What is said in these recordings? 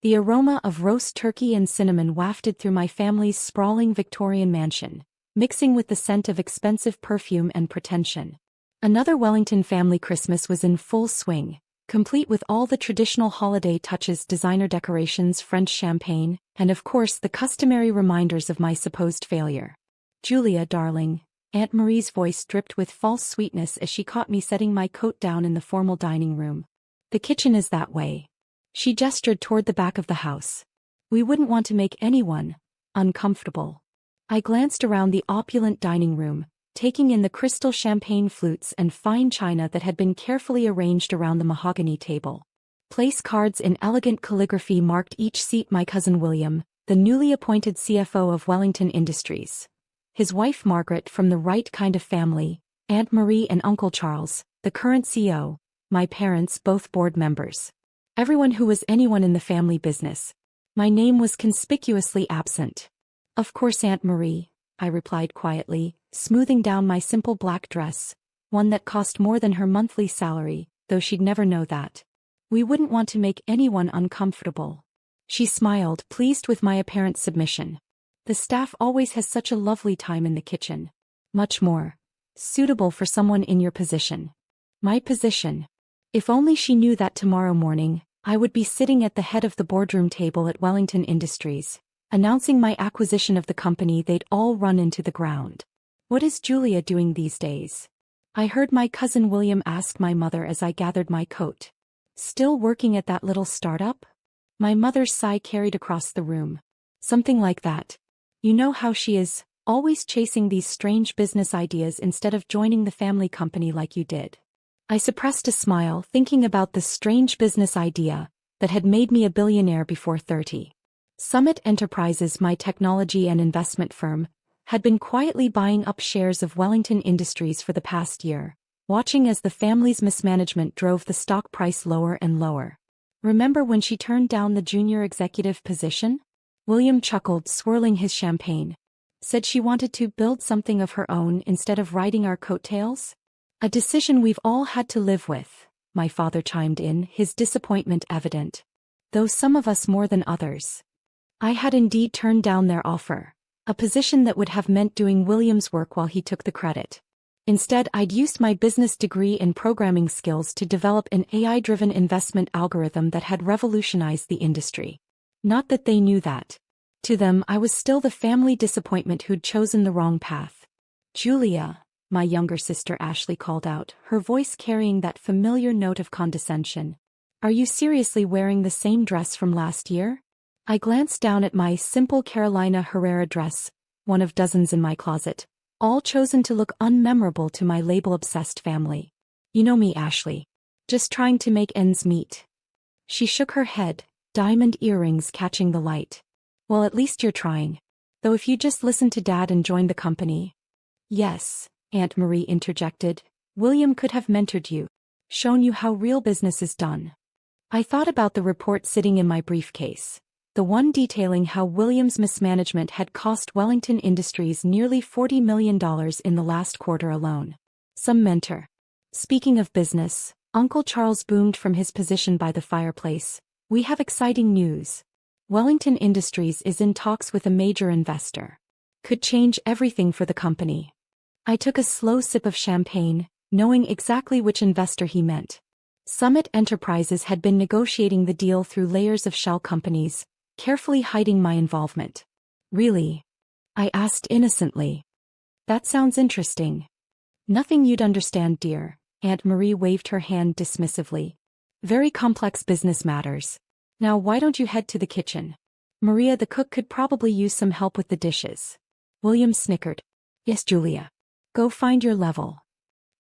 The aroma of roast turkey and cinnamon wafted through my family's sprawling Victorian mansion, mixing with the scent of expensive perfume and pretension. Another Wellington family Christmas was in full swing, complete with all the traditional holiday touches, designer decorations, French champagne, and of course the customary reminders of my supposed failure. "Julia, darling," Aunt Marie's voice dripped with false sweetness as she caught me setting my coat down in the formal dining room. "The kitchen is that way." She gestured toward the back of the house. "We wouldn't want to make anyone uncomfortable." I glanced around the opulent dining room, taking in the crystal champagne flutes and fine china that had been carefully arranged around the mahogany table. Place cards in elegant calligraphy marked each seat. My cousin William, the newly appointed CFO of Wellington Industries. His wife Margaret from the right kind of family, Aunt Marie and Uncle Charles, the current CEO, my parents both board members. Everyone who was anyone in the family business. My name was conspicuously absent. "Of course, Aunt Marie," I replied quietly, smoothing down my simple black dress, one that cost more than her monthly salary, though she'd never know that. "We wouldn't want to make anyone uncomfortable." She smiled, pleased with my apparent submission. "The staff always has such a lovely time in the kitchen. Much more suitable for someone in your position." My position. If only she knew that tomorrow morning, I would be sitting at the head of the boardroom table at Wellington Industries, announcing my acquisition of the company they'd all run into the ground. "What is Julia doing these days?" I heard my cousin William ask my mother as I gathered my coat. "Still working at that little startup?" My mother's sigh carried across the room. "Something like that. You know how she is, always chasing these strange business ideas instead of joining the family company like you did." I suppressed a smile, thinking about the strange business idea that had made me a billionaire before 30. Summit Enterprises, my technology and investment firm, had been quietly buying up shares of Wellington Industries for the past year, watching as the family's mismanagement drove the stock price lower and lower. "Remember when she turned down the junior executive position?" William chuckled, swirling his champagne. "Said she wanted to build something of her own instead of riding our coattails?" "A decision we've all had to live with," my father chimed in, his disappointment evident. "Though some of us more than others." I had indeed turned down their offer, a position that would have meant doing William's work while he took the credit. Instead, I'd used my business degree and programming skills to develop an AI-driven investment algorithm that had revolutionized the industry. Not that they knew that. To them, I was still the family disappointment who'd chosen the wrong path. "Julia," my younger sister Ashley called out, her voice carrying that familiar note of condescension. "Are you seriously wearing the same dress from last year?" I glanced down at my simple Carolina Herrera dress, one of dozens in my closet, all chosen to look unmemorable to my label-obsessed family. "You know me, Ashley. Just trying to make ends meet." She shook her head, diamond earrings catching the light. "Well, at least you're trying. Though if you just listened to Dad and joined the company." "Yes," Aunt Marie interjected, "William could have mentored you, shown you how real business is done." I thought about the report sitting in my briefcase, the one detailing how William's mismanagement had cost Wellington Industries nearly $40 million in the last quarter alone. Some mentor. Speaking of business, Uncle Charles boomed from his position by the fireplace. "We have exciting news. Wellington Industries is in talks with a major investor. Could change everything for the company." I took a slow sip of champagne, knowing exactly which investor he meant. Summit Enterprises had been negotiating the deal through layers of shell companies, carefully hiding my involvement. "Really?" I asked innocently. "That sounds interesting." "Nothing you'd understand, dear," Aunt Marie waved her hand dismissively. "Very complex business matters. Now why don't you head to the kitchen? Maria the cook could probably use some help with the dishes." William snickered. "Yes, Julia. Go find your level."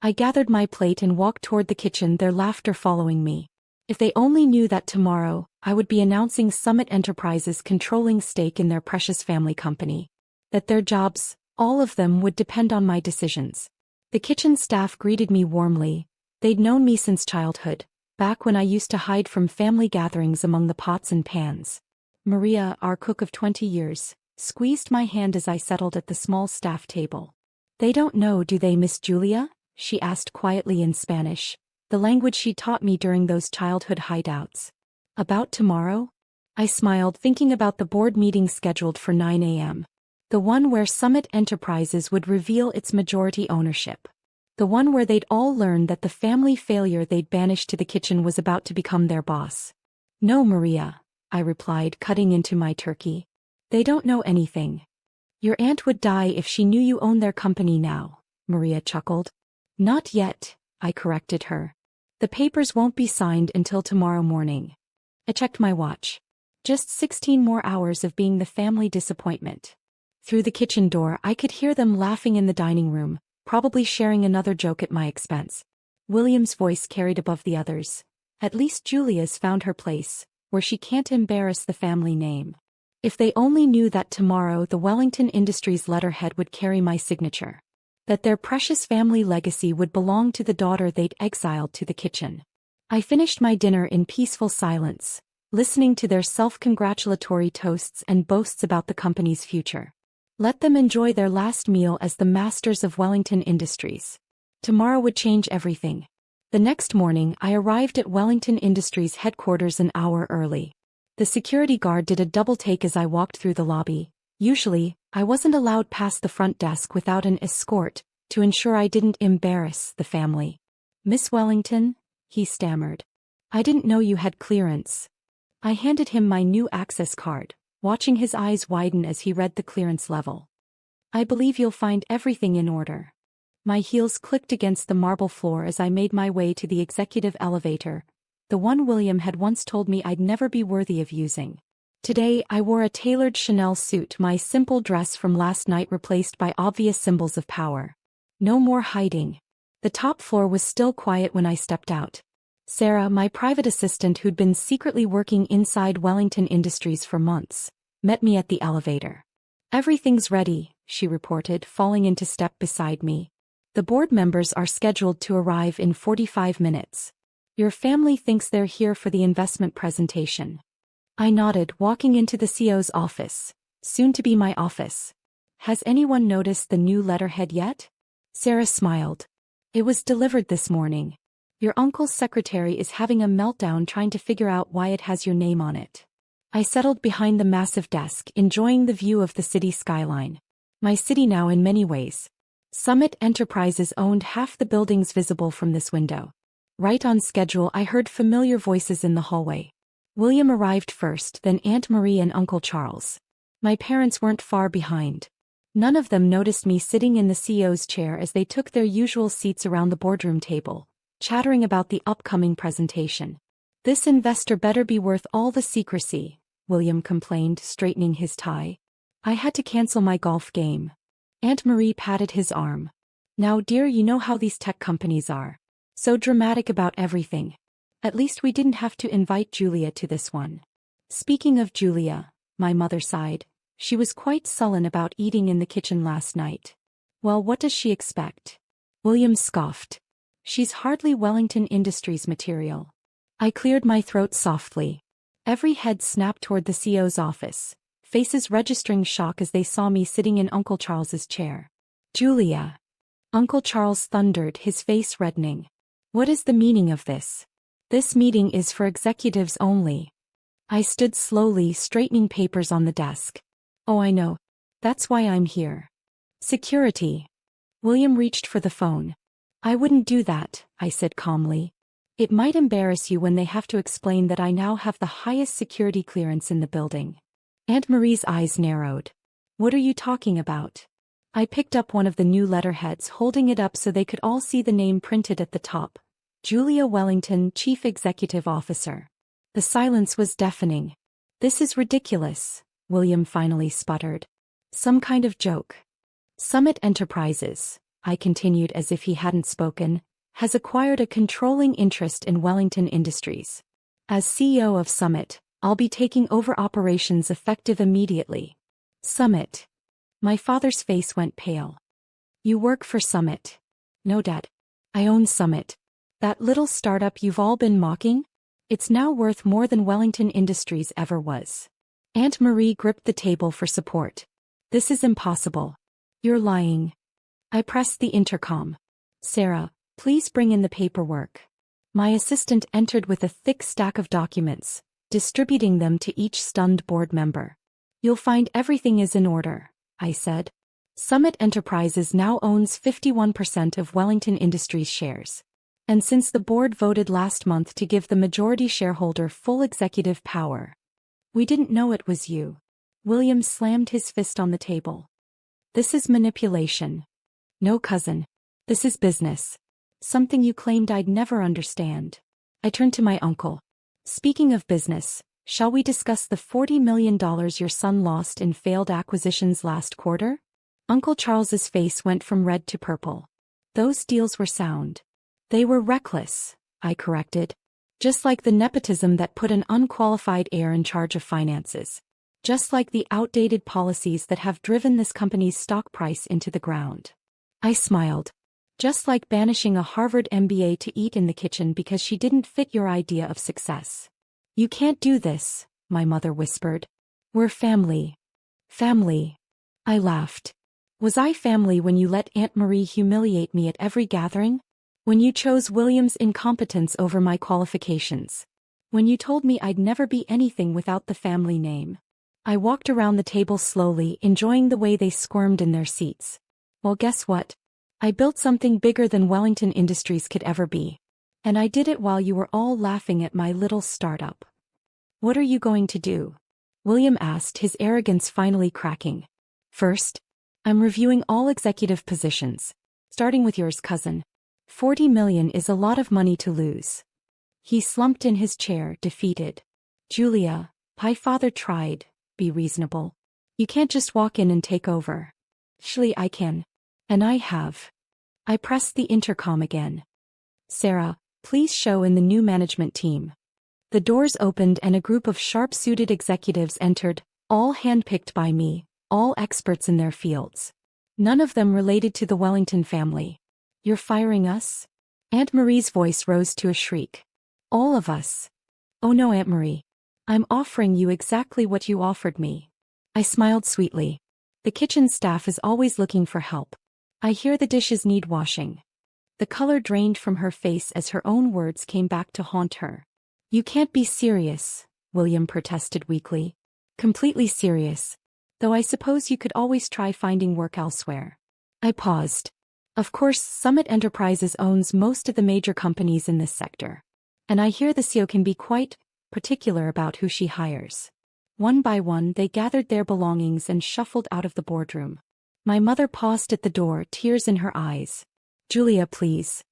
I gathered my plate and walked toward the kitchen, their laughter following me. If they only knew that tomorrow, I would be announcing Summit Enterprises' controlling stake in their precious family company. That their jobs, all of them, would depend on my decisions. The kitchen staff greeted me warmly. They'd known me since childhood, back when I used to hide from family gatherings among the pots and pans. Maria, our cook of 20 years, squeezed my hand as I settled at the small staff table. "They don't know, do they, Miss Julia?" she asked quietly in Spanish, the language she taught me during those childhood hideouts. "About tomorrow?" I smiled, thinking about the board meeting scheduled for 9 a.m. The one where Summit Enterprises would reveal its majority ownership. The one where they'd all learn that the family failure they'd banished to the kitchen was about to become their boss. "No, Maria," I replied, cutting into my turkey. "They don't know anything. Your aunt would die if she knew you own their company now," Maria chuckled. "Not yet," I corrected her. "The papers won't be signed until tomorrow morning." I checked my watch. Just 16 more hours of being the family disappointment. Through the kitchen door, I could hear them laughing in the dining room, probably sharing another joke at my expense. William's voice carried above the others. "At least Julia's found her place, where she can't embarrass the family name." If they only knew that tomorrow the Wellington Industries letterhead would carry my signature. That their precious family legacy would belong to the daughter they'd exiled to the kitchen. I finished my dinner in peaceful silence, listening to their self-congratulatory toasts and boasts about the company's future. Let them enjoy their last meal as the masters of Wellington Industries. Tomorrow would change everything. The next morning, I arrived at Wellington Industries headquarters an hour early. The security guard did a double take as I walked through the lobby. Usually, I wasn't allowed past the front desk without an escort, to ensure I didn't embarrass the family. "Miss Wellington," he stammered. "I didn't know you had clearance." I handed him my new access card, watching his eyes widen as he read the clearance level. "I believe you'll find everything in order." My heels clicked against the marble floor as I made my way to the executive elevator, the one William had once told me I'd never be worthy of using. Today, I wore a tailored Chanel suit, my simple dress from last night replaced by obvious symbols of power. No more hiding. The top floor was still quiet when I stepped out. Sarah, my private assistant who'd been secretly working inside Wellington Industries for months, met me at the elevator. "Everything's ready," she reported, falling into step beside me. "The board members are scheduled to arrive in 45 minutes. Your family thinks they're here for the investment presentation." I nodded, walking into the CEO's office, soon to be my office. "Has anyone noticed the new letterhead yet?" Sarah smiled. "It was delivered this morning. Your uncle's secretary is having a meltdown trying to figure out why it has your name on it." I settled behind the massive desk, enjoying the view of the city skyline. My city now in many ways. Summit Enterprises owned half the buildings visible from this window. Right on schedule, I heard familiar voices in the hallway. William arrived first, then Aunt Marie and Uncle Charles. My parents weren't far behind. None of them noticed me sitting in the CEO's chair as they took their usual seats around the boardroom table, chattering about the upcoming presentation. "This investor better be worth all the secrecy," William complained, straightening his tie. I had to cancel my golf game. Aunt Marie patted his arm. "Now, dear, you know how these tech companies are. So dramatic about everything. At least we didn't have to invite Julia to this one." Speaking of Julia, my mother sighed. She was quite sullen about eating in the kitchen last night. "Well, what does she expect?" William scoffed. "She's hardly Wellington Industries material." I cleared my throat softly. Every head snapped toward the CEO's office, faces registering shock as they saw me sitting in Uncle Charles's chair. "Julia!" Uncle Charles thundered, his face reddening. "What is the meaning of this? This meeting is for executives only." I stood slowly, straightening papers on the desk. "Oh, I know. That's why I'm here." "Security." William reached for the phone. "I wouldn't do that," I said calmly. "It might embarrass you when they have to explain that I now have the highest security clearance in the building." Aunt Marie's eyes narrowed. "What are you talking about?" I picked up one of the new letterheads, holding it up so they could all see the name printed at the top. Julia Wellington, Chief Executive Officer. The silence was deafening. "This is ridiculous," William finally sputtered. "Some kind of joke." "Summit Enterprises," I continued as if he hadn't spoken, "has acquired a controlling interest in Wellington Industries. As CEO of Summit, I'll be taking over operations effective immediately." "Summit." My father's face went pale. "You work for Summit?" "No, Dad. I own Summit. That little startup you've all been mocking? It's now worth more than Wellington Industries ever was." Aunt Marie gripped the table for support. "This is impossible. You're lying." I pressed the intercom. "Sarah, please bring in the paperwork." My assistant entered with a thick stack of documents, distributing them to each stunned board member. "You'll find everything is in order," I said. "Summit Enterprises now owns 51% of Wellington Industries shares. And since the board voted last month to give the majority shareholder full executive power, we didn't know it was you." William slammed his fist on the table. "This is manipulation. No, cousin. This is business. Something you claimed I'd never understand." I turned to my uncle. "Speaking of business, shall we discuss the $40 million your son lost in failed acquisitions last quarter?" Uncle Charles's face went from red to purple. "Those deals were sound." "They were reckless," I corrected. "Just like the nepotism that put an unqualified heir in charge of finances. Just like the outdated policies that have driven this company's stock price into the ground." I smiled. "Just like banishing a Harvard MBA to eat in the kitchen because she didn't fit your idea of success." "You can't do this," my mother whispered. "We're family." "Family." I laughed. "Was I family when you let Aunt Marie humiliate me at every gathering? When you chose William's incompetence over my qualifications? When you told me I'd never be anything without the family name?" I walked around the table slowly, enjoying the way they squirmed in their seats. "Well, guess what? I built something bigger than Wellington Industries could ever be. And I did it while you were all laughing at my little startup." "What are you going to do?" William asked, his arrogance finally cracking. "First, I'm reviewing all executive positions, starting with yours, cousin. $40 million is a lot of money to lose." He slumped in his chair, defeated. "Julia, my father tried. Be reasonable. You can't just walk in and take over." "Surely I can. And I have." I pressed the intercom again. "Sarah, please show in the new management team." The doors opened and a group of sharp-suited executives entered, all handpicked by me, all experts in their fields. None of them related to the Wellington family. "You're firing us?" Aunt Marie's voice rose to a shriek. "All of us." "Oh no, Aunt Marie. I'm offering you exactly what you offered me." I smiled sweetly. "The kitchen staff is always looking for help. I hear the dishes need washing." The color drained from her face as her own words came back to haunt her. "You can't be serious," William protested weakly. "Completely serious. Though I suppose you could always try finding work elsewhere." I paused. "Of course, Summit Enterprises owns most of the major companies in this sector. And I hear the CEO can be quite particular about who she hires." One by one they gathered their belongings and shuffled out of the boardroom. My mother paused at the door, tears in her eyes. "Julia, please.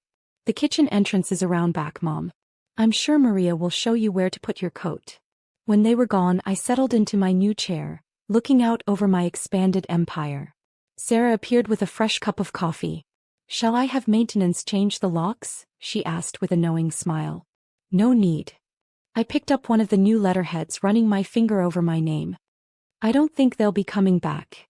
The kitchen entrance is around back, Mom. I'm sure Maria will show you where to put your coat." When they were gone, I settled into my new chair, looking out over my expanded empire. Sarah appeared with a fresh cup of coffee. "Shall I have maintenance change the locks?" she asked with a knowing smile. "No need." I picked up one of the new letterheads, running my finger over my name. "I don't think they'll be coming back."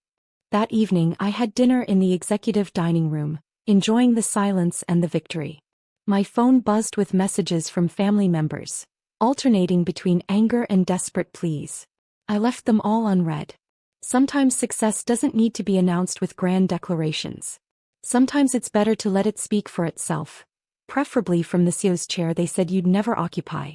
That evening I had dinner in the executive dining room, enjoying the silence and the victory. My phone buzzed with messages from family members, alternating between anger and desperate pleas. I left them all unread. Sometimes success doesn't need to be announced with grand declarations. Sometimes it's better to let it speak for itself, preferably from the CEO's chair they said you'd never occupy.